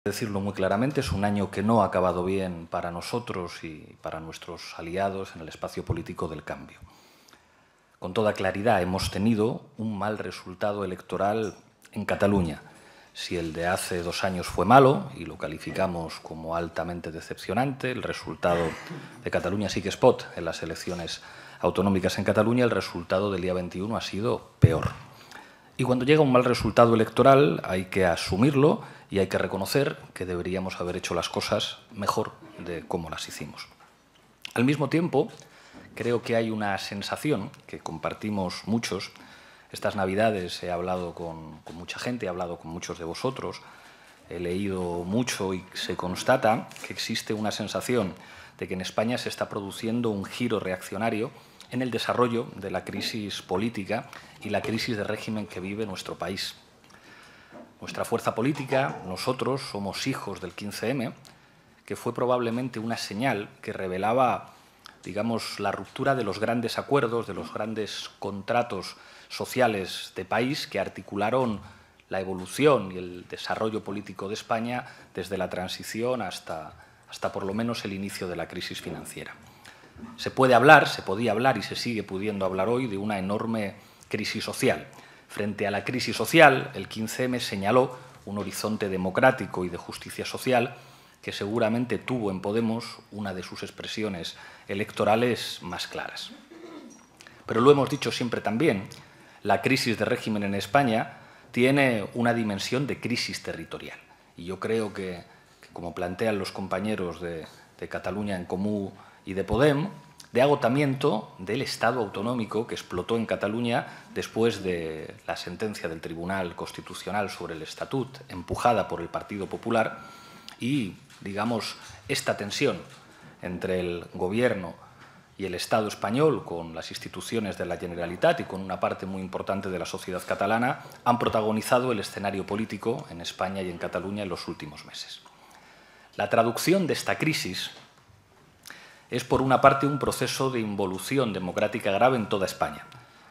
Decirlo muy claramente, es un año que no ha acabado bien para nosotros y para nuestros aliados en el espacio político del cambio. Con toda claridad, hemos tenido un mal resultado electoral en Cataluña. Si el de hace 2 años fue malo y lo calificamos como altamente decepcionante, el resultado de Catalunya sí que es pot en las elecciones autonómicas en Cataluña, el resultado del día 21 ha sido peor. Y cuando llega un mal resultado electoral hay que asumirlo y hay que reconocer que deberíamos haber hecho las cosas mejor de cómo las hicimos. Al mismo tiempo, creo que hay una sensación que compartimos muchos. Estas Navidades he hablado con mucha gente, he hablado con muchos de vosotros, he leído mucho y se constata que existe una sensación de que en España se está produciendo un giro reaccionario en el desarrollo de la crisis política y la crisis de régimen que vive nuestro país. Nuestra fuerza política, nosotros, somos hijos del 15M, que fue probablemente una señal que revelaba, digamos, la ruptura de los grandes acuerdos, de los grandes contratos sociales de país que articularon la evolución y el desarrollo político de España desde la transición hasta por lo menos el inicio de la crisis financiera. Se podía hablar y se sigue pudiendo hablar hoy de una enorme crisis social. Frente a la crisis social, el 15M señaló un horizonte democrático y de justicia social que seguramente tuvo en Podemos una de sus expresiones electorales más claras. Pero lo hemos dicho siempre también, la crisis de régimen en España tiene una dimensión de crisis territorial. Y yo creo que como plantean los compañeros de Catalunya en Comú y de Podem, de agotamiento del Estado autonómico que explotó en Cataluña después de la sentencia del Tribunal Constitucional sobre el Estatut, empujada por el Partido Popular, y, digamos, esta tensión entre el Gobierno y el Estado español, con las instituciones de la Generalitat y con una parte muy importante de la sociedad catalana, han protagonizado el escenario político en España y en Cataluña en los últimos meses. La traducción de esta crisis es, por una parte, un proceso de involución democrática grave en toda España.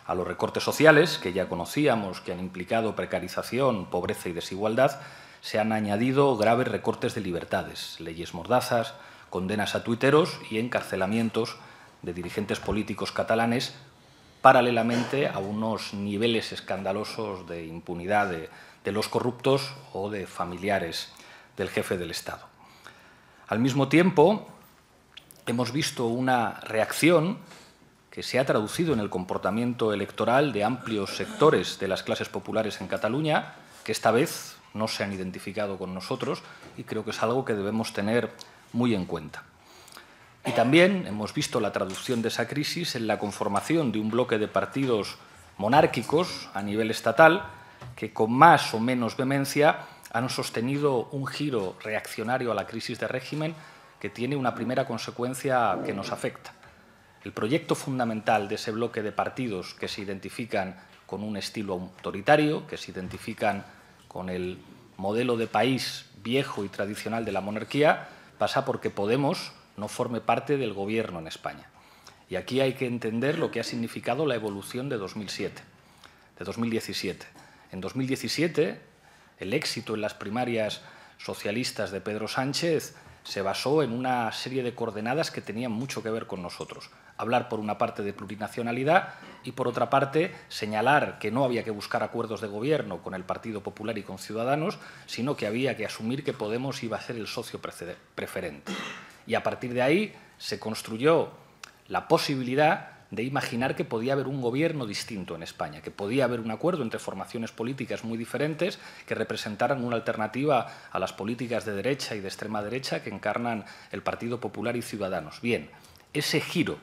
A los recortes sociales, que ya conocíamos, que han implicado precarización, pobreza y desigualdad, se han añadido graves recortes de libertades, leyes mordazas, condenas a tuiteros y encarcelamientos de dirigentes políticos catalanes, paralelamente a unos niveles escandalosos de impunidad de los corruptos o de familiares del jefe del Estado. Al mismo tiempo, hemos visto una reacción que se ha traducido en el comportamiento electoral de amplios sectores de las clases populares en Cataluña, que esta vez no se han identificado con nosotros y creo que es algo que debemos tener muy en cuenta. Y también hemos visto la traducción de esa crisis en la conformación de un bloque de partidos monárquicos a nivel estatal que con más o menos vehemencia han sostenido un giro reaccionario a la crisis de régimen que tiene una primera consecuencia que nos afecta. El proyecto fundamental de ese bloque de partidos que se identifican con un estilo autoritario, que se identifican con el modelo de país viejo y tradicional de la monarquía, pasa porque Podemos no forme parte del Gobierno en España. Y aquí hay que entender lo que ha significado la evolución de 2017. En 2017, el éxito en las primarias socialistas de Pedro Sánchez se basó en una serie de coordenadas que tenían mucho que ver con nosotros. Hablar, por una parte, de plurinacionalidad y, por otra parte, señalar que no había que buscar acuerdos de gobierno con el Partido Popular y con Ciudadanos, sino que había que asumir que Podemos iba a ser el socio preferente. Y a partir de ahí se construyó la posibilidad de imaginar que podía haber un gobierno distinto en España, que podía haber un acuerdo entre formaciones políticas muy diferentes que representaran una alternativa a las políticas de derecha y de extrema derecha que encarnan el Partido Popular y Ciudadanos. Bien, ese giro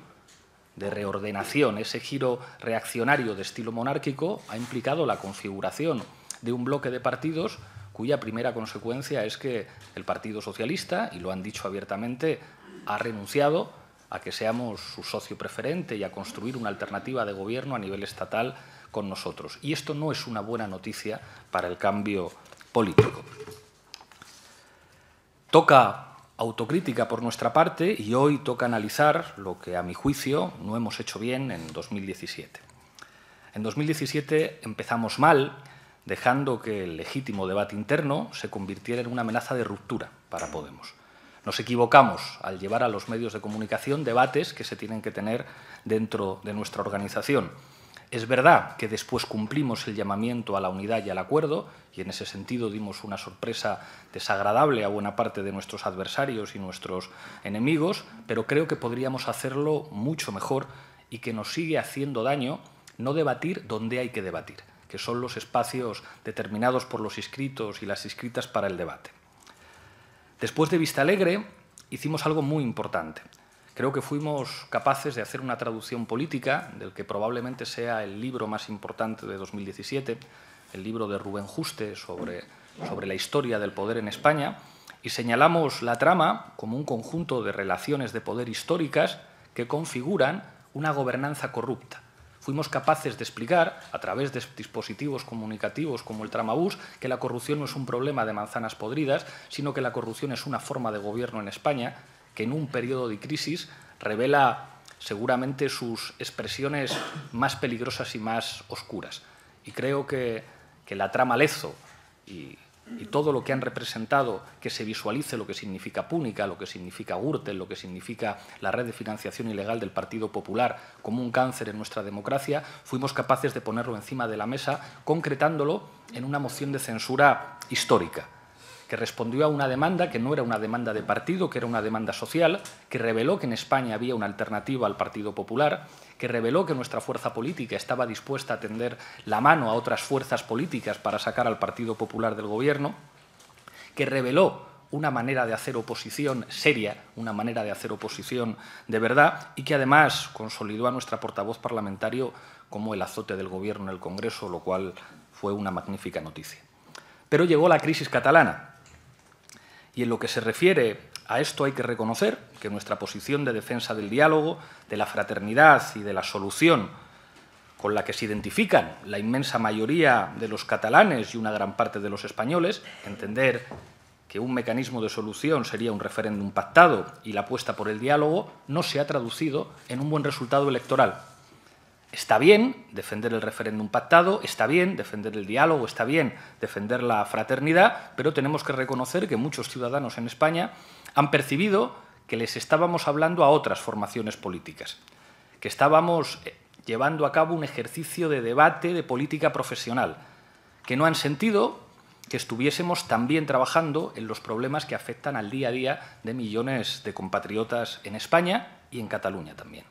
de reordenación, ese giro reaccionario de estilo monárquico ha implicado la configuración de un bloque de partidos cuya primera consecuencia es que el Partido Socialista, y lo han dicho abiertamente, ha renunciado a que seamos su socio preferente y a construir una alternativa de gobierno a nivel estatal con nosotros. Y esto no es una buena noticia para el cambio político. Toca autocrítica por nuestra parte y hoy toca analizar lo que, a mi juicio, no hemos hecho bien en 2017. En 2017 empezamos mal, dejando que el legítimo debate interno se convirtiera en una amenaza de ruptura para Podemos. Nos equivocamos al llevar a los medios de comunicación debates que se tienen que tener dentro de nuestra organización. Es verdad que después cumplimos el llamamiento a la unidad y al acuerdo, y en ese sentido dimos una sorpresa desagradable a buena parte de nuestros adversarios y nuestros enemigos, pero creo que podríamos hacerlo mucho mejor y que nos sigue haciendo daño no debatir donde hay que debatir, que son los espacios determinados por los inscritos y las inscritas para el debate. Después de Vistalegre hicimos algo muy importante. Creo que fuimos capaces de hacer una traducción política del que probablemente sea el libro más importante de 2017, el libro de Rubén Juste sobre la historia del poder en España, y señalamos la trama como un conjunto de relaciones de poder históricas que configuran una gobernanza corrupta. Fuimos capaces de explicar, a través de dispositivos comunicativos como el Tramabús, que la corrupción no es un problema de manzanas podridas, sino que la corrupción es una forma de gobierno en España que en un periodo de crisis revela seguramente sus expresiones más peligrosas y más oscuras. Y creo que la trama Lezo y todo lo que han representado, que se visualice lo que significa Púnica, lo que significa Gürtel, lo que significa la red de financiación ilegal del Partido Popular como un cáncer en nuestra democracia, fuimos capaces de ponerlo encima de la mesa, concretándolo en una moción de censura histórica, que respondió a una demanda que no era una demanda de partido, que era una demanda social, que reveló que en España había una alternativa al Partido Popular, que reveló que nuestra fuerza política estaba dispuesta a tender la mano a otras fuerzas políticas para sacar al Partido Popular del gobierno, que reveló una manera de hacer oposición seria, una manera de hacer oposición de verdad, y que además consolidó a nuestra portavoz parlamentario como el azote del gobierno en el Congreso, lo cual fue una magnífica noticia. Pero llegó la crisis catalana. Y en lo que se refiere a esto hay que reconocer que nuestra posición de defensa del diálogo, de la fraternidad y de la solución con la que se identifican la inmensa mayoría de los catalanes y una gran parte de los españoles, entender que un mecanismo de solución sería un referéndum pactado y la apuesta por el diálogo, no se ha traducido en un buen resultado electoral. Está bien defender el referéndum pactado, está bien defender el diálogo, está bien defender la fraternidad, pero tenemos que reconocer que muchos ciudadanos en España han percibido que les estábamos hablando a otras formaciones políticas, que estábamos llevando a cabo un ejercicio de debate de política profesional, que no han sentido que estuviésemos también trabajando en los problemas que afectan al día a día de millones de compatriotas en España y en Cataluña también.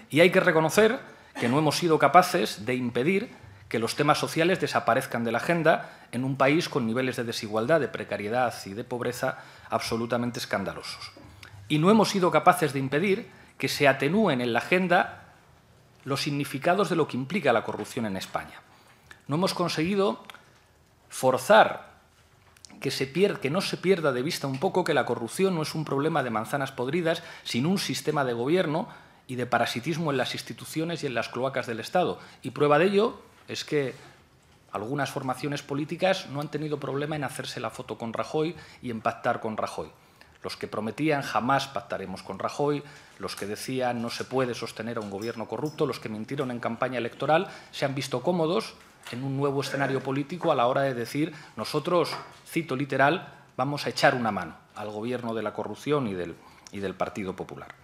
Y hay que reconocer que no hemos sido capaces de impedir que los temas sociales desaparezcan de la agenda en un país con niveles de desigualdad, de precariedad y de pobreza absolutamente escandalosos. Y no hemos sido capaces de impedir que se atenúen en la agenda los significados de lo que implica la corrupción en España. No hemos conseguido forzar que no se pierda de vista un poco que la corrupción no es un problema de manzanas podridas, sino un sistema de gobierno y de parasitismo en las instituciones y en las cloacas del Estado. Y prueba de ello es que algunas formaciones políticas no han tenido problema en hacerse la foto con Rajoy y en pactar con Rajoy. Los que prometían jamás pactaremos con Rajoy, los que decían no se puede sostener a un gobierno corrupto, los que mintieron en campaña electoral, se han visto cómodos en un nuevo escenario político a la hora de decir nosotros, cito literal, vamos a echar una mano al gobierno de la corrupción y del Partido Popular.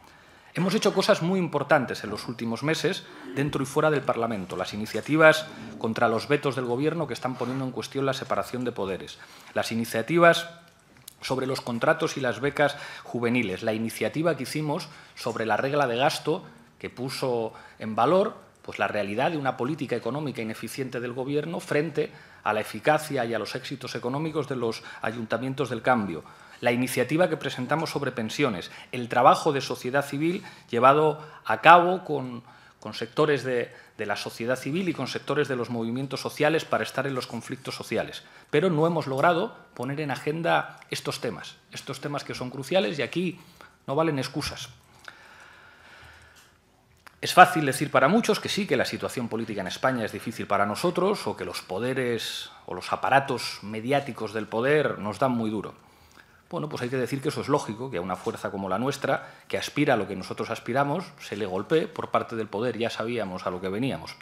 Hemos hecho cosas muy importantes en los últimos meses dentro y fuera del Parlamento. Las iniciativas contra los vetos del Gobierno que están poniendo en cuestión la separación de poderes. Las iniciativas sobre los contratos y las becas juveniles. La iniciativa que hicimos sobre la regla de gasto que puso en valor pues, la realidad de una política económica ineficiente del Gobierno frente a la eficacia y a los éxitos económicos de los ayuntamientos del cambio. La iniciativa que presentamos sobre pensiones, el trabajo de sociedad civil llevado a cabo con sectores de la sociedad civil y con sectores de los movimientos sociales para estar en los conflictos sociales. Pero no hemos logrado poner en agenda estos temas que son cruciales y aquí no valen excusas. Es fácil decir para muchos que sí, que la situación política en España es difícil para nosotros o que los poderes o los aparatos mediáticos del poder nos dan muy duro. Bueno, pues hay que decir que eso es lógico, que a una fuerza como la nuestra, que aspira a lo que nosotros aspiramos, se le golpee por parte del poder, ya sabíamos a lo que veníamos.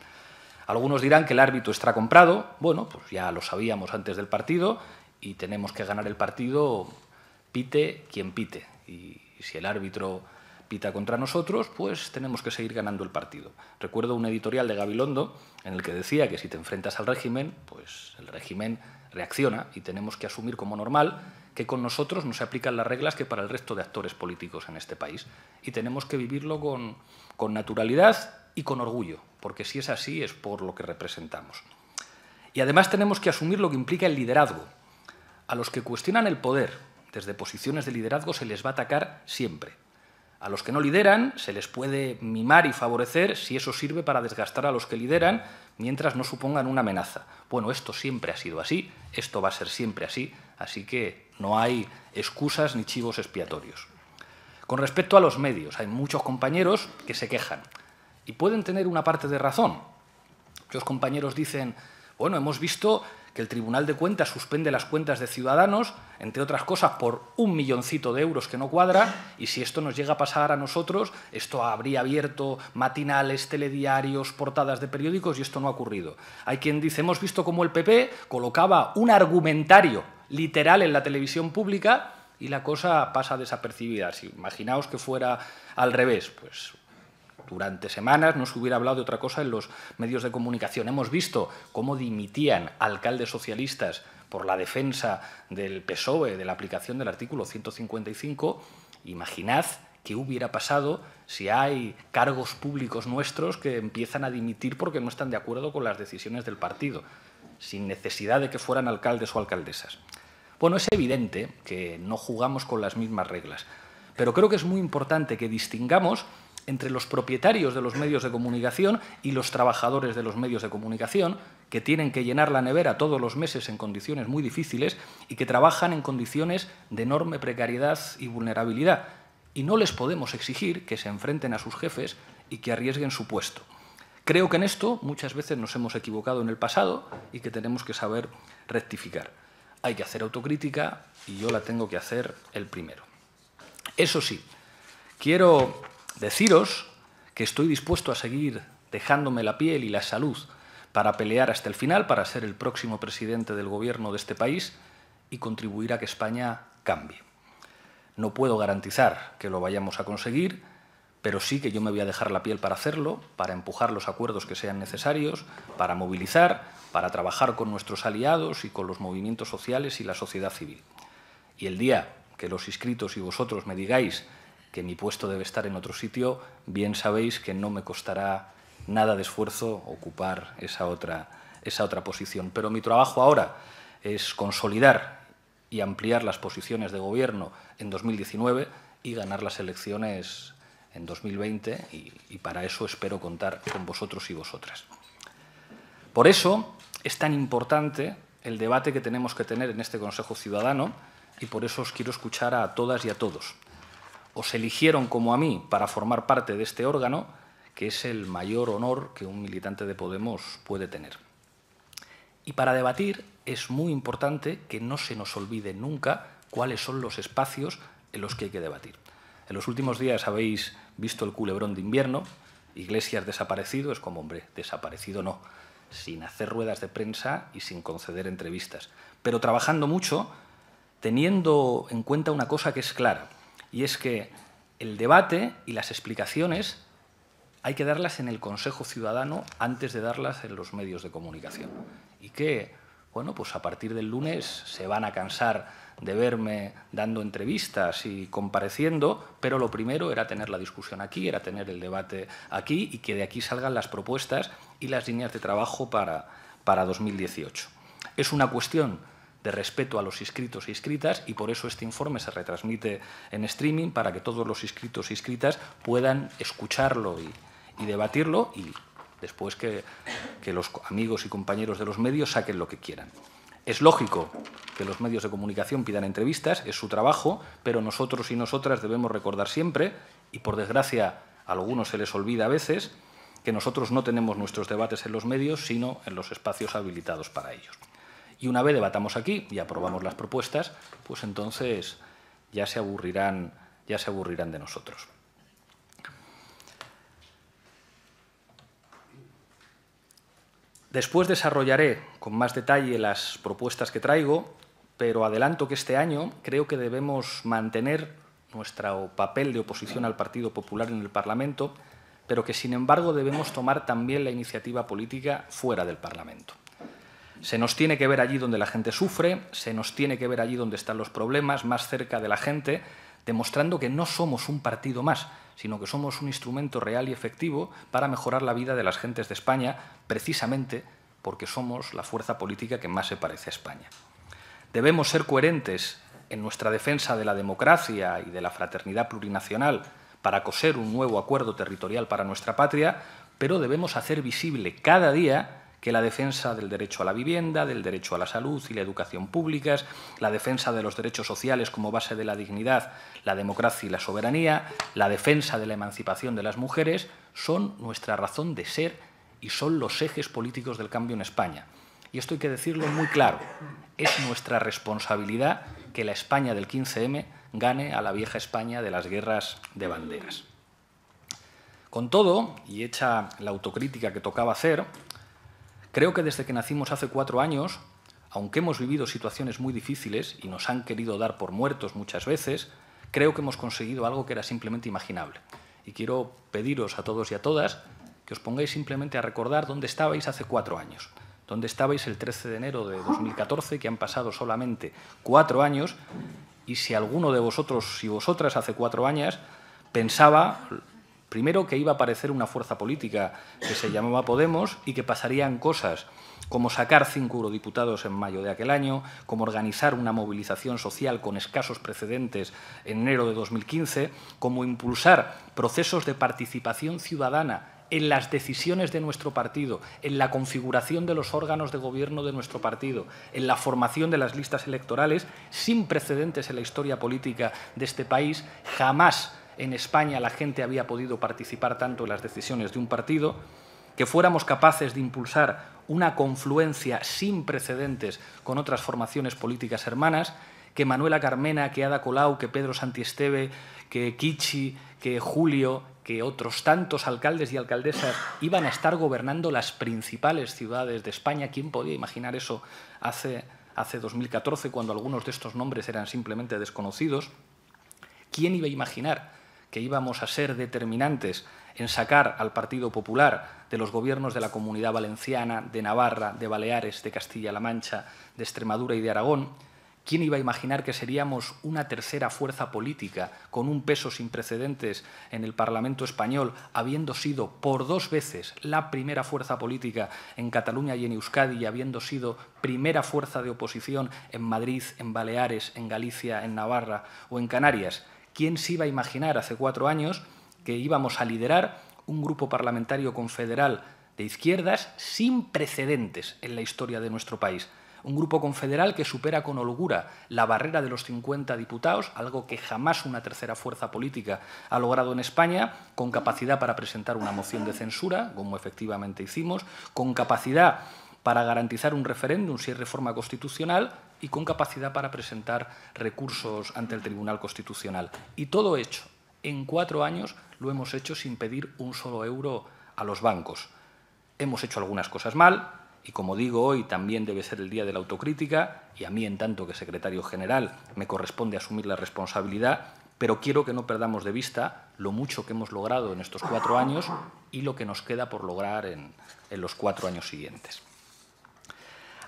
Algunos dirán que el árbitro está comprado. Bueno, pues ya lo sabíamos antes del partido y tenemos que ganar el partido, pite quien pite. Y si el árbitro pita contra nosotros, pues tenemos que seguir ganando el partido. Recuerdo un editorial de Gabilondo en el que decía que si te enfrentas al régimen, pues el régimen reacciona y tenemos que asumir como normal que con nosotros no se aplican las reglas que para el resto de actores políticos en este país. Y tenemos que vivirlo con naturalidad y con orgullo, porque si es así es por lo que representamos. Y además tenemos que asumir lo que implica el liderazgo. A los que cuestionan el poder desde posiciones de liderazgo se les va a atacar siempre. A los que no lideran se les puede mimar y favorecer si eso sirve para desgastar a los que lideran mientras no supongan una amenaza. Bueno, esto siempre ha sido así, esto va a ser siempre así, así que no hay excusas ni chivos expiatorios. Con respecto a los medios, hay muchos compañeros que se quejan y pueden tener una parte de razón. Muchos compañeros dicen, bueno, hemos visto que el Tribunal de Cuentas suspende las cuentas de Ciudadanos, entre otras cosas, por 1 milloncito de euros que no cuadra, y si esto nos llega a pasar a nosotros, esto habría abierto matinales, telediarios, portadas de periódicos, y esto no ha ocurrido. Hay quien dice, hemos visto cómo el PP colocaba un argumentario literal en la televisión pública y la cosa pasa desapercibida. Si imaginaos que fuera al revés, pues durante semanas no se hubiera hablado de otra cosa en los medios de comunicación. Hemos visto cómo dimitían alcaldes socialistas por la defensa del PSOE, de la aplicación del artículo 155. Imaginad qué hubiera pasado si hay cargos públicos nuestros que empiezan a dimitir porque no están de acuerdo con las decisiones del partido, sin necesidad de que fueran alcaldes o alcaldesas. Bueno, es evidente que no jugamos con las mismas reglas, pero creo que es muy importante que distingamos entre los propietarios de los medios de comunicación y los trabajadores de los medios de comunicación, que tienen que llenar la nevera todos los meses en condiciones muy difíciles y que trabajan en condiciones de enorme precariedad y vulnerabilidad. Y no les podemos exigir que se enfrenten a sus jefes y que arriesguen su puesto. Creo que en esto muchas veces nos hemos equivocado en el pasado y que tenemos que saber rectificar. Hay que hacer autocrítica y yo la tengo que hacer el primero. Eso sí, quiero deciros que estoy dispuesto a seguir dejándome la piel y la salud para pelear hasta el final, para ser el próximo presidente del Gobierno de este país y contribuir a que España cambie. No puedo garantizar que lo vayamos a conseguir, pero sí que yo me voy a dejar la piel para hacerlo, para empujar los acuerdos que sean necesarios, para movilizar, para trabajar con nuestros aliados y con los movimientos sociales y la sociedad civil. Y el día que los inscritos y vosotros me digáis que mi puesto debe estar en otro sitio, bien sabéis que no me costará nada de esfuerzo ocupar esa otra posición. Pero mi trabajo ahora es consolidar y ampliar las posiciones de gobierno en 2019 y ganar las elecciones en 2020 y para eso espero contar con vosotros y vosotras. Por eso es tan importante el debate que tenemos que tener en este Consejo Ciudadano y por eso os quiero escuchar a todas y a todos. Os eligieron como a mí para formar parte de este órgano, que es el mayor honor que un militante de Podemos puede tener. Y para debatir es muy importante que no se nos olvide nunca cuáles son los espacios en los que hay que debatir. En los últimos días habéis visto el culebrón de invierno, Iglesias desaparecido, es como, hombre, desaparecido no, sin hacer ruedas de prensa y sin conceder entrevistas, pero trabajando mucho, teniendo en cuenta una cosa que es clara, y es que el debate y las explicaciones hay que darlas en el Consejo Ciudadano antes de darlas en los medios de comunicación. Y que, bueno, pues a partir del lunes se van a cansar de verme dando entrevistas y compareciendo, pero lo primero era tener la discusión aquí, era tener el debate aquí y que de aquí salgan las propuestas y las líneas de trabajo para 2018. Es una cuestión de respeto a los inscritos e inscritas y por eso este informe se retransmite en streaming para que todos los inscritos e inscritas puedan escucharlo y debatirlo y después que los amigos y compañeros de los medios saquen lo que quieran. Es lógico que los medios de comunicación pidan entrevistas, es su trabajo, pero nosotros y nosotras debemos recordar siempre, y por desgracia a algunos se les olvida a veces, que nosotros no tenemos nuestros debates en los medios, sino en los espacios habilitados para ellos. Y una vez debatamos aquí y aprobamos las propuestas, pues entonces ya se aburrirán de nosotros. Después desarrollaré con más detalle las propuestas que traigo, pero adelanto que este año creo que debemos mantener nuestro papel de oposición al Partido Popular en el Parlamento, pero que, sin embargo, debemos tomar también la iniciativa política fuera del Parlamento. Se nos tiene que ver allí donde la gente sufre, se nos tiene que ver allí donde están los problemas, más cerca de la gente, demostrando que no somos un partido más, sino que somos un instrumento real y efectivo para mejorar la vida de las gentes de España, precisamente porque somos la fuerza política que más se parece a España. Debemos ser coherentes en nuestra defensa de la democracia y de la fraternidad plurinacional para coser un nuevo acuerdo territorial para nuestra patria, pero debemos hacer visible cada día que la defensa del derecho a la vivienda, del derecho a la salud y la educación públicas, la defensa de los derechos sociales como base de la dignidad, la democracia y la soberanía, la defensa de la emancipación de las mujeres, son nuestra razón de ser y son los ejes políticos del cambio en España. Y esto hay que decirlo muy claro, es nuestra responsabilidad que la España del 15M gane a la vieja España de las guerras de banderas. Con todo, y hecha la autocrítica que tocaba hacer, creo que desde que nacimos hace 4 años, aunque hemos vivido situaciones muy difíciles y nos han querido dar por muertos muchas veces, creo que hemos conseguido algo que era simplemente imaginable. Y quiero pediros a todos y a todas que os pongáis simplemente a recordar dónde estabais hace 4 años, dónde estabais el 13 de enero de 2014, que han pasado solamente 4 años, y si alguno de vosotros y vosotras hace 4 años pensaba, primero, que iba a aparecer una fuerza política que se llamaba Podemos y que pasarían cosas como sacar 5 eurodiputados en mayo de aquel año, como organizar una movilización social con escasos precedentes en enero de 2015, como impulsar procesos de participación ciudadana en las decisiones de nuestro partido, en la configuración de los órganos de gobierno de nuestro partido, en la formación de las listas electorales, sin precedentes en la historia política de este país. Jamás en España la gente había podido participar tanto en las decisiones de un partido, que fuéramos capaces de impulsar una confluencia sin precedentes con otras formaciones políticas hermanas, que Manuela Carmena, que Ada Colau, que Pedro Santiesteve, que Kichi, que Julio, que otros tantos alcaldes y alcaldesas iban a estar gobernando las principales ciudades de España. ¿Quién podía imaginar eso hace 2014, cuando algunos de estos nombres eran simplemente desconocidos? ¿Quién iba a imaginar que íbamos a ser determinantes en sacar al Partido Popular de los gobiernos de la Comunidad Valenciana, de Navarra, de Baleares, de Castilla-La Mancha, de Extremadura y de Aragón? ¿Quién iba a imaginar que seríamos una tercera fuerza política con un peso sin precedentes en el Parlamento español, habiendo sido por 2 veces la primera fuerza política en Cataluña y en Euskadi, y habiendo sido primera fuerza de oposición en Madrid, en Baleares, en Galicia, en Navarra o en Canarias? ¿Quién se iba a imaginar hace 4 años que íbamos a liderar un grupo parlamentario confederal de izquierdas sin precedentes en la historia de nuestro país? Un grupo confederal que supera con holgura la barrera de los 50 diputados, algo que jamás una tercera fuerza política ha logrado en España, con capacidad para presentar una moción de censura, como efectivamente hicimos, con capacidad para garantizar un referéndum si hay reforma constitucional y con capacidad para presentar recursos ante el Tribunal Constitucional. Y todo hecho en 4 años lo hemos hecho sin pedir un solo euro a los bancos. Hemos hecho algunas cosas mal, y como digo, hoy también debe ser el día de la autocrítica, y a mí, en tanto que secretario general, me corresponde asumir la responsabilidad, pero quiero que no perdamos de vista lo mucho que hemos logrado en estos 4 años y lo que nos queda por lograr en los 4 años siguientes.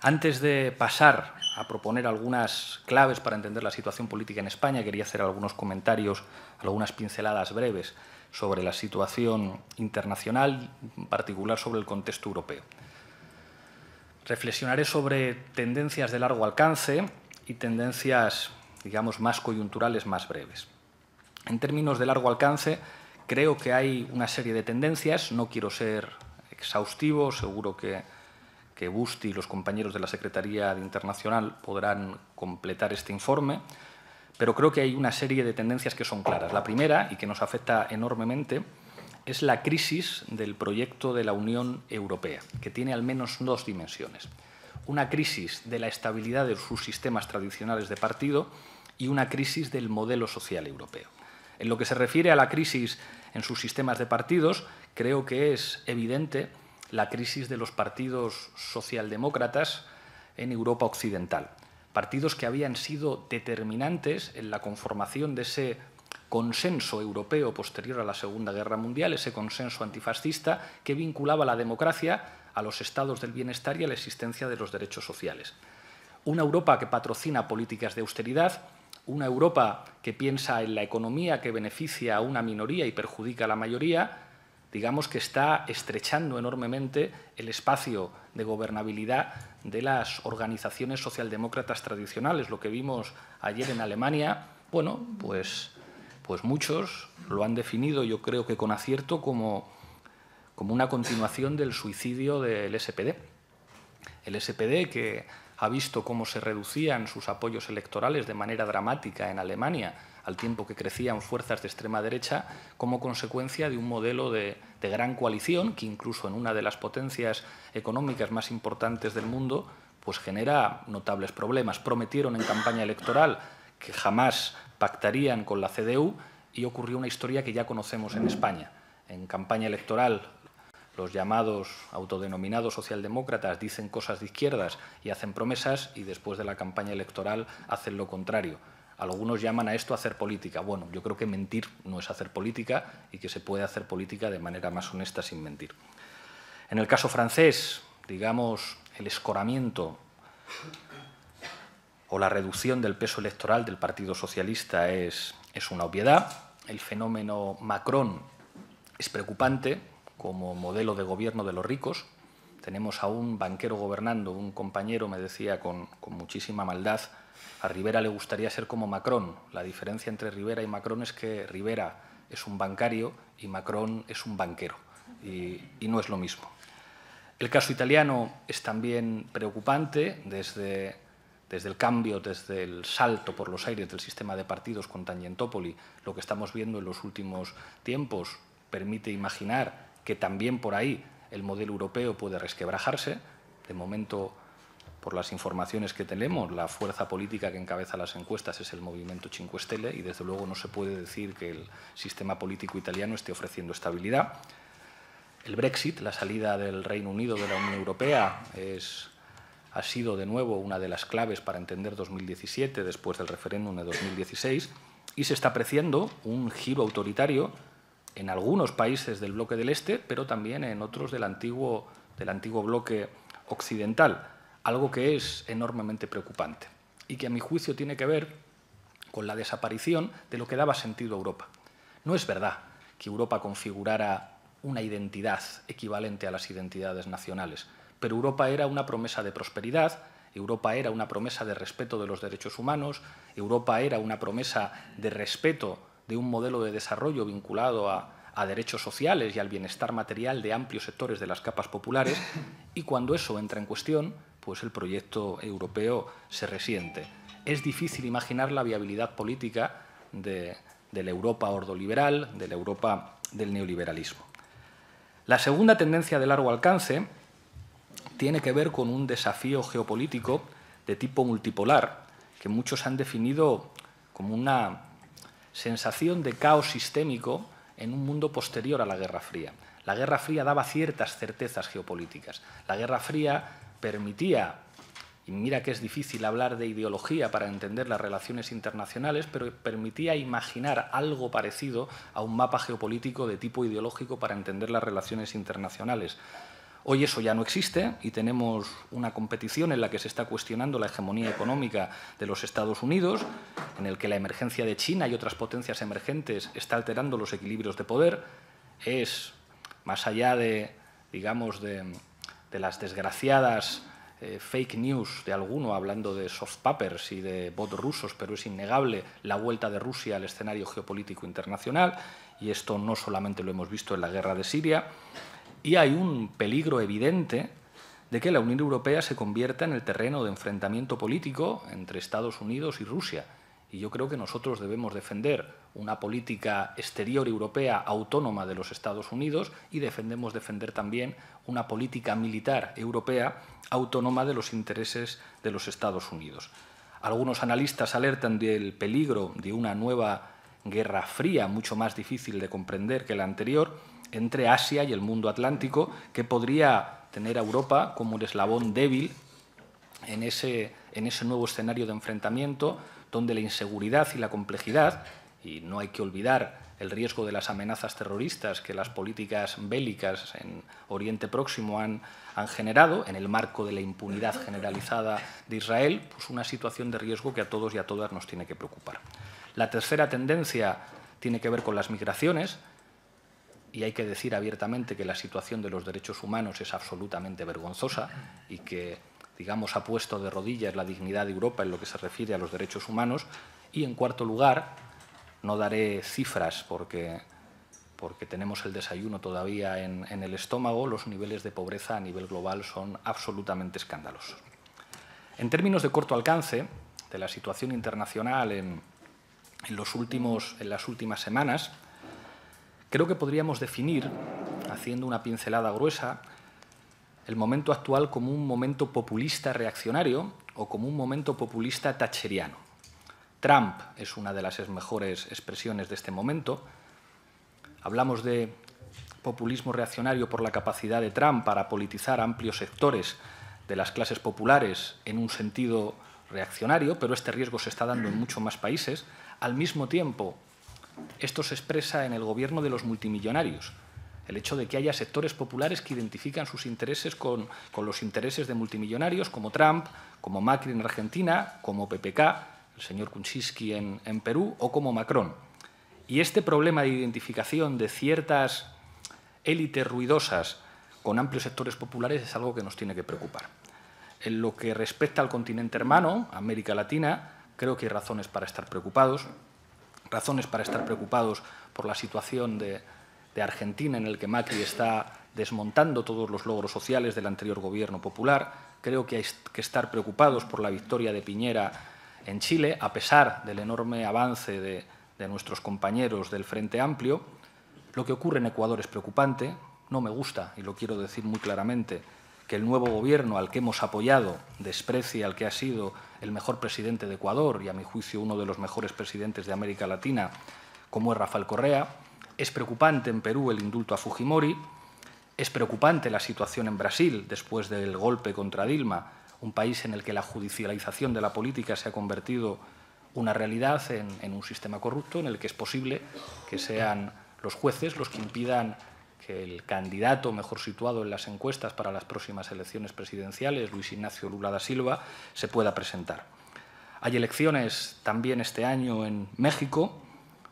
Antes de pasar a proponer algunas claves para entender la situación política en España, quería hacer algunos comentarios, algunas pinceladas breves sobre la situación internacional, en particular sobre el contexto europeo. Reflexionaré sobre tendencias de largo alcance y tendencias, digamos, más coyunturales, más breves. En términos de largo alcance, creo que hay una serie de tendencias. No quiero ser exhaustivo, seguro que Busti y los compañeros de la Secretaría Internacional podrán completar este informe, pero creo que hay una serie de tendencias que son claras. La primera, y que nos afecta enormemente, es la crisis del proyecto de la Unión Europea, que tiene al menos 2 dimensiones. Una crisis de la estabilidad de sus sistemas tradicionales de partido y una crisis del modelo social europeo. En lo que se refiere a la crisis en sus sistemas de partidos, creo que es evidente la crisis de los partidos socialdemócratas en Europa occidental. Partidos que habían sido determinantes en la conformación de ese consenso europeo posterior a la Segunda Guerra Mundial, ese consenso antifascista que vinculaba la democracia a los estados del bienestar y a la existencia de los derechos sociales. Una Europa que patrocina políticas de austeridad, una Europa que piensa en la economía que beneficia a una minoría y perjudica a la mayoría, digamos que está estrechando enormemente el espacio de gobernabilidad de las organizaciones socialdemócratas tradicionales. Lo que vimos ayer en Alemania, bueno, pues muchos lo han definido, yo creo que con acierto, como una continuación del suicidio del SPD. El SPD, que ha visto cómo se reducían sus apoyos electorales de manera dramática en Alemania, al tiempo que crecían fuerzas de extrema derecha, como consecuencia de un modelo de gran coalición que incluso en una de las potencias económicas más importantes del mundo pues genera notables problemas. Prometieron en campaña electoral que jamás pactarían con la CDU y ocurrió una historia que ya conocemos en España. En campaña electoral los llamados autodenominados socialdemócratas dicen cosas de izquierdas y hacen promesas y después de la campaña electoral hacen lo contrario. Algunos llaman a esto hacer política. Bueno, yo creo que mentir no es hacer política y que se puede hacer política de manera más honesta sin mentir. En el caso francés, digamos, el escoramiento o la reducción del peso electoral del Partido Socialista es una obviedad. El fenómeno Macron es preocupante como modelo de gobierno de los ricos. Tenemos a un banquero gobernando, un compañero me decía con muchísima maldad, a Rivera le gustaría ser como Macron. La diferencia entre Rivera y Macron es que Rivera es un bancario y Macron es un banquero, y no es lo mismo. El caso italiano es también preocupante desde el cambio, desde el salto por los aires del sistema de partidos con Tangentopoli. Lo que estamos viendo en los últimos tiempos permite imaginar que también por ahí el modelo europeo puede resquebrajarse. De momento, por las informaciones que tenemos, la fuerza política que encabeza las encuestas es el Movimiento 5 Stelle y desde luego no se puede decir que el sistema político italiano esté ofreciendo estabilidad. El Brexit, la salida del Reino Unido de la Unión Europea, ha sido de nuevo una de las claves para entender 2017 después del referéndum de 2016 y se está apreciando un giro autoritario en algunos países del bloque del Este, pero también en otros del antiguo bloque occidental, algo que es enormemente preocupante y que a mi juicio tiene que ver con la desaparición de lo que daba sentido a Europa. No es verdad que Europa configurara una identidad equivalente a las identidades nacionales, pero Europa era una promesa de prosperidad, Europa era una promesa de respeto de los derechos humanos, Europa era una promesa de respeto de un modelo de desarrollo vinculado a derechos sociales y al bienestar material de amplios sectores de las capas populares, y cuando eso entra en cuestión, pues el proyecto europeo se resiente. Es difícil imaginar la viabilidad política de la Europa ordoliberal, de la Europa del neoliberalismo. La segunda tendencia de largo alcance tiene que ver con un desafío geopolítico de tipo multipolar, que muchos han definido como una sensación de caos sistémico en un mundo posterior a la Guerra Fría. La Guerra Fría daba ciertas certezas geopolíticas. La Guerra Fría permitía, y mira que es difícil hablar de ideología para entender las relaciones internacionales, pero permitía imaginar algo parecido a un mapa geopolítico de tipo ideológico para entender las relaciones internacionales. Hoy eso ya no existe y tenemos una competición en la que se está cuestionando la hegemonía económica de los Estados Unidos, en el que la emergencia de China y otras potencias emergentes está alterando los equilibrios de poder. Es, más allá de las desgraciadas fake news de alguno hablando de soft papers y de bots rusos, pero es innegable la vuelta de Rusia al escenario geopolítico internacional, y esto no solamente lo hemos visto en la guerra de Siria. Y hay un peligro evidente de que la Unión Europea se convierta en el terreno de enfrentamiento político entre Estados Unidos y Rusia. Y yo creo que nosotros debemos defender una política exterior europea autónoma de los Estados Unidos y debemos defender también una política militar europea autónoma de los intereses de los Estados Unidos. Algunos analistas alertan del peligro de una nueva Guerra Fría, mucho más difícil de comprender que la anterior, entre Asia y el mundo atlántico, que podría tener a Europa como el eslabón débil en ese nuevo escenario de enfrentamiento, donde la inseguridad y la complejidad, y no hay que olvidar el riesgo de las amenazas terroristas que las políticas bélicas en Oriente Próximo han generado, en el marco de la impunidad generalizada de Israel, pues una situación de riesgo que a todos y a todas nos tiene que preocupar. La tercera tendencia tiene que ver con las migraciones, y hay que decir abiertamente que la situación de los derechos humanos es absolutamente vergonzosa y que, digamos, ha puesto de rodillas la dignidad de Europa en lo que se refiere a los derechos humanos. Y, en cuarto lugar, no daré cifras porque tenemos el desayuno todavía en el estómago, los niveles de pobreza a nivel global son absolutamente escandalosos. En términos de corto alcance, de la situación internacional en las últimas semanas, creo que podríamos definir, haciendo una pincelada gruesa, el momento actual como un momento populista reaccionario o como un momento populista thatcheriano. Trump es una de las mejores expresiones de este momento. Hablamos de populismo reaccionario por la capacidad de Trump para politizar amplios sectores de las clases populares en un sentido reaccionario, pero este riesgo se está dando en muchos más países. Al mismo tiempo, esto se expresa en el gobierno de los multimillonarios. El hecho de que haya sectores populares que identifican sus intereses con los intereses de multimillonarios, como Trump, como Macri en Argentina, como PPK, el señor Kuczynski en Perú, o como Macron. Y este problema de identificación de ciertas élites ruidosas con amplios sectores populares es algo que nos tiene que preocupar. En lo que respecta al continente hermano, América Latina, creo que hay razones para estar preocupados. Razones para estar preocupados por la situación de Argentina, en el que Macri está desmontando todos los logros sociales del anterior gobierno popular. Creo que hay que estar preocupados por la victoria de Piñera en Chile, a pesar del enorme avance de nuestros compañeros del Frente Amplio. Lo que ocurre en Ecuador es preocupante. No me gusta, y lo quiero decir muy claramente, que el nuevo gobierno al que hemos apoyado desprecie al que ha sido el mejor presidente de Ecuador y, a mi juicio, uno de los mejores presidentes de América Latina, como es Rafael Correa. Es preocupante en Perú el indulto a Fujimori. Es preocupante la situación en Brasil después del golpe contra Dilma, un país en el que la judicialización de la política se ha convertido una realidad en un sistema corrupto en el que es posible que sean los jueces los que impidan que el candidato mejor situado en las encuestas para las próximas elecciones presidenciales, Luis Ignacio Lula da Silva, se pueda presentar. Hay elecciones también este año en México,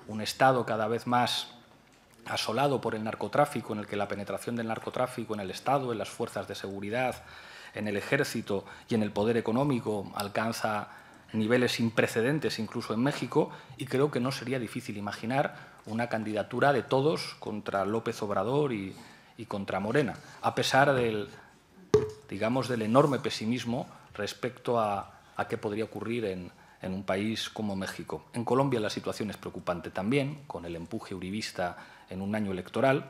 un estado cada vez más asolado por el narcotráfico, en el que la penetración del narcotráfico en el Estado, en las fuerzas de seguridad, en el ejército y en el poder económico alcanza niveles sin precedentes incluso en México, y creo que no sería difícil imaginar una candidatura de todos contra López Obrador y contra Morena, a pesar del enorme pesimismo respecto a qué podría ocurrir en un país como México. En Colombia la situación es preocupante también, con el empuje uribista en un año electoral.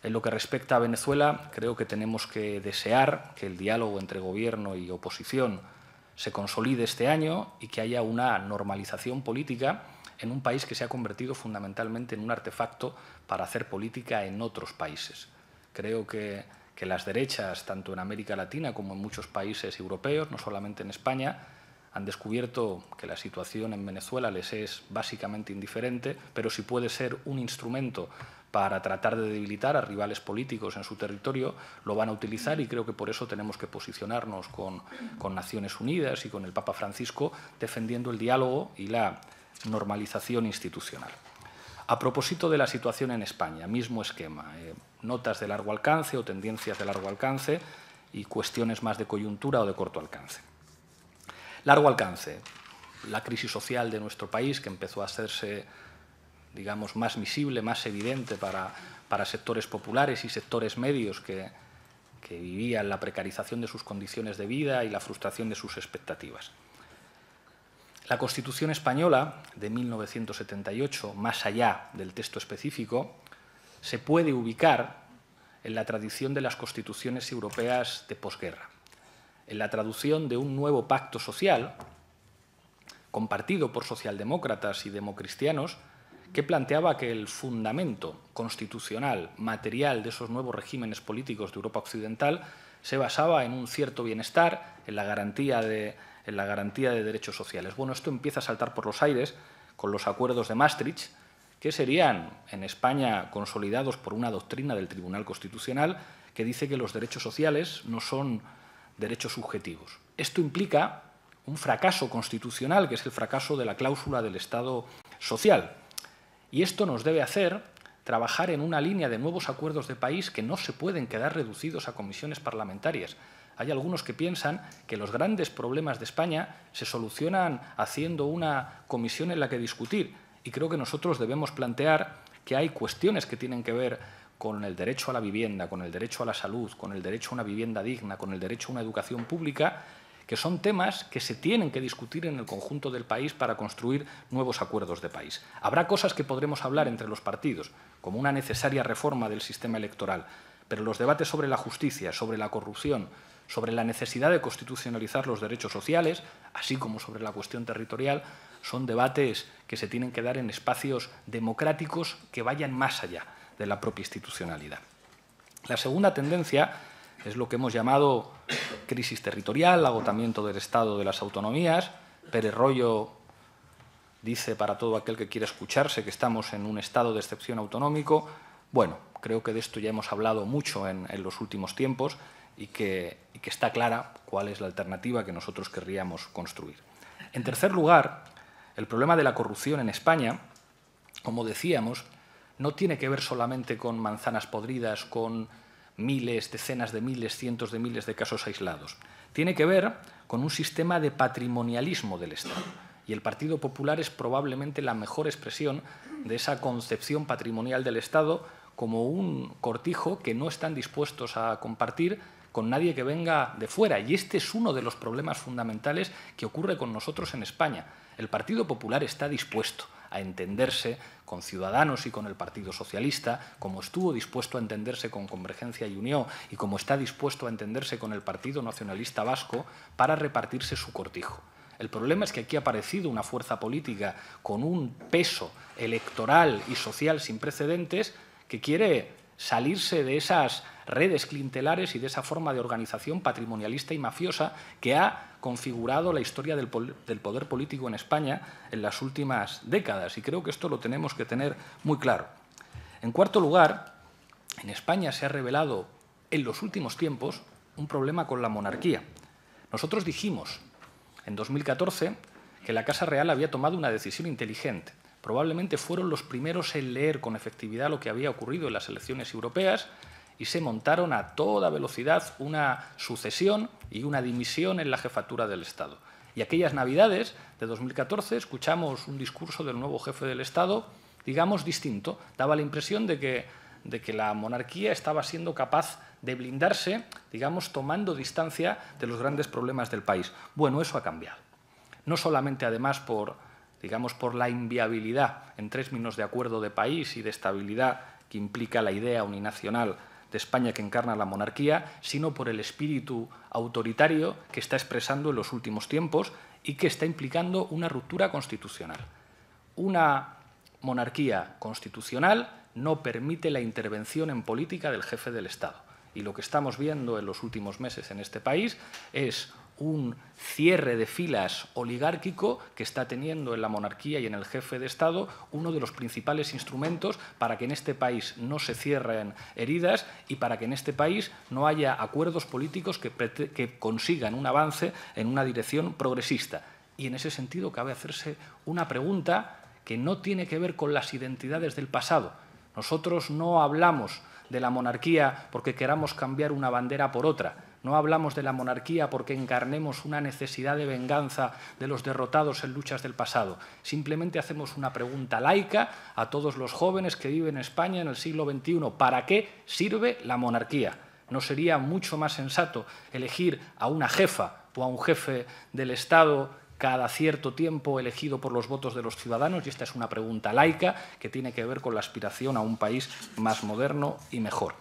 En lo que respecta a Venezuela, creo que tenemos que desear que el diálogo entre gobierno y oposición se consolide este año y que haya una normalización política en un país que se ha convertido fundamentalmente en un artefacto para hacer política en otros países. Creo que las derechas, tanto en América Latina como en muchos países europeos, no solamente en España, han descubierto que la situación en Venezuela les es básicamente indiferente, pero si puede ser un instrumento para tratar de debilitar a rivales políticos en su territorio, lo van a utilizar, y creo que por eso tenemos que posicionarnos con Naciones Unidas y con el Papa Francisco defendiendo el diálogo y la normalización institucional. A propósito de la situación en España, mismo esquema, notas de largo alcance o tendencias de largo alcance y cuestiones más de coyuntura o de corto alcance. Largo alcance, la crisis social de nuestro país, que empezó a hacerse, digamos, más visible, más evidente para sectores populares y sectores medios que vivían la precarización de sus condiciones de vida y la frustración de sus expectativas. La Constitución española de 1978, más allá del texto específico, se puede ubicar en la tradición de las constituciones europeas de posguerra, en la traducción de un nuevo pacto social compartido por socialdemócratas y democristianos que planteaba que el fundamento constitucional, material de esos nuevos regímenes políticos de Europa Occidental se basaba en un cierto bienestar, en la garantía de derechos sociales. Bueno, esto empieza a saltar por los aires con los acuerdos de Maastricht, que serían en España consolidados por una doctrina del Tribunal Constitucional que dice que los derechos sociales no son derechos subjetivos. Esto implica un fracaso constitucional, que es el fracaso de la cláusula del Estado social. Y esto nos debe hacer trabajar en una línea de nuevos acuerdos de país que no se pueden quedar reducidos a comisiones parlamentarias. Hay algunos que piensan que los grandes problemas de España se solucionan haciendo una comisión en la que discutir. Y creo que nosotros debemos plantear que hay cuestiones que tienen que ver con el derecho a la vivienda, con el derecho a la salud, con el derecho a una vivienda digna, con el derecho a una educación pública, que son temas que se tienen que discutir en el conjunto del país para construir nuevos acuerdos de país. Habrá cosas que podremos hablar entre los partidos, como una necesaria reforma del sistema electoral, pero los debates sobre la justicia, sobre la corrupción, sobre la necesidad de constitucionalizar los derechos sociales, así como sobre la cuestión territorial, son debates que se tienen que dar en espacios democráticos que vayan más allá de la propia institucionalidad. La segunda tendencia es lo que hemos llamado crisis territorial, agotamiento del Estado de las autonomías. Pérez Royo dice, para todo aquel que quiera escucharse, que estamos en un estado de excepción autonómico. Bueno, creo que de esto ya hemos hablado mucho en los últimos tiempos y que está clara cuál es la alternativa que nosotros querríamos construir. En tercer lugar, el problema de la corrupción en España, como decíamos, no tiene que ver solamente con manzanas podridas, con miles, decenas de miles, cientos de miles de casos aislados. Tiene que ver con un sistema de patrimonialismo del Estado. Y el Partido Popular es probablemente la mejor expresión de esa concepción patrimonial del Estado como un cortijo que no están dispuestos a compartir con nadie que venga de fuera. Y este es uno de los problemas fundamentales que ocurre con nosotros en España. El Partido Popular está dispuesto a entenderse con Ciudadanos y con el Partido Socialista, como estuvo dispuesto a entenderse con Convergencia y Unió y como está dispuesto a entenderse con el Partido Nacionalista Vasco para repartirse su cortijo. El problema es que aquí ha aparecido una fuerza política con un peso electoral y social sin precedentes que quiere salirse de esas redes clientelares y de esa forma de organización patrimonialista y mafiosa que ha configurado la historia del poder político en España en las últimas décadas. Y creo que esto lo tenemos que tener muy claro. En cuarto lugar, en España se ha revelado en los últimos tiempos un problema con la monarquía. Nosotros dijimos en 2014 que la Casa Real había tomado una decisión inteligente. Probablemente fueron los primeros en leer con efectividad lo que había ocurrido en las elecciones europeas y se montaron a toda velocidad una sucesión y una dimisión en la jefatura del Estado. Y aquellas Navidades de 2014 escuchamos un discurso del nuevo jefe del Estado, digamos, distinto. Daba la impresión de que la monarquía estaba siendo capaz de blindarse, digamos, tomando distancia de los grandes problemas del país. Bueno, eso ha cambiado. No solamente, además, por la inviabilidad en términos de acuerdo de país y de estabilidad que implica la idea uninacional de España que encarna la monarquía, sino por el espíritu autoritario que está expresando en los últimos tiempos y que está implicando una ruptura constitucional. Una monarquía constitucional no permite la intervención en política del jefe del Estado. Y lo que estamos viendo en los últimos meses en este país es un cierre de filas oligárquico que está teniendo en la monarquía y en el jefe de Estado uno de los principales instrumentos para que en este país no se cierren heridas y para que en este país no haya acuerdos políticos que consigan un avance en una dirección progresista. Y en ese sentido cabe hacerse una pregunta que no tiene que ver con las identidades del pasado. Nosotros no hablamos de la monarquía porque queramos cambiar una bandera por otra. No hablamos de la monarquía porque encarnemos una necesidad de venganza de los derrotados en luchas del pasado. Simplemente hacemos una pregunta laica a todos los jóvenes que viven en España en el siglo XXI. ¿Para qué sirve la monarquía? ¿No sería mucho más sensato elegir a una jefa o a un jefe del Estado cada cierto tiempo elegido por los votos de los ciudadanos? Y esta es una pregunta laica que tiene que ver con la aspiración a un país más moderno y mejor.